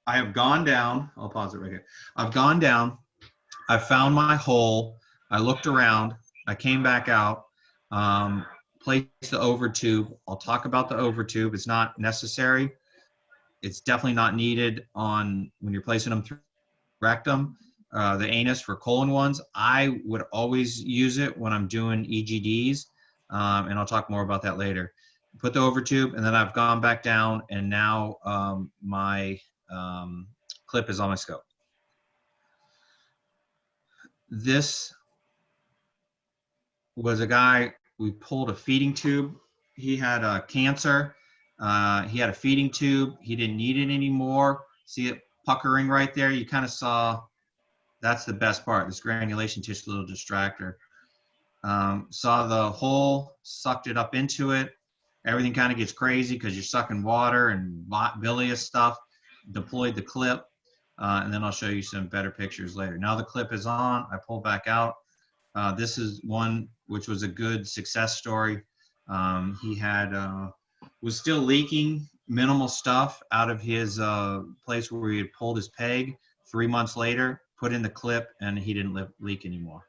I have gone down. I'll pause it right here. I've gone down. I found my hole. I looked around. I came back out. Placed the over tube. I'll talk about the over tube. It's not necessary. It's definitely not needed on when you're placing them through rectum. The anus for colon ones, I would always use it when I'm doing EGDs, and I'll talk more about that later. Put the over tube, and then I've gone back down, and now my clip is on my scope. This was a guy, we pulled a feeding tube. He had cancer. He had a feeding tube. He didn't need it anymore. See it puckering right there? You kind of saw, that's the best part. This granulation tissue, little distractor. Saw the hole, sucked it up into it. Everything kind of gets crazy because you're sucking water and bilious stuff. Deployed the clip, and then I'll show you some better pictures later. Now the clip is on. I pull back out. This is one which was a good success story. He had was still leaking minimal stuff out of his place where he had pulled his PEG. 3 months later, put in the clip, and he didn't leak anymore.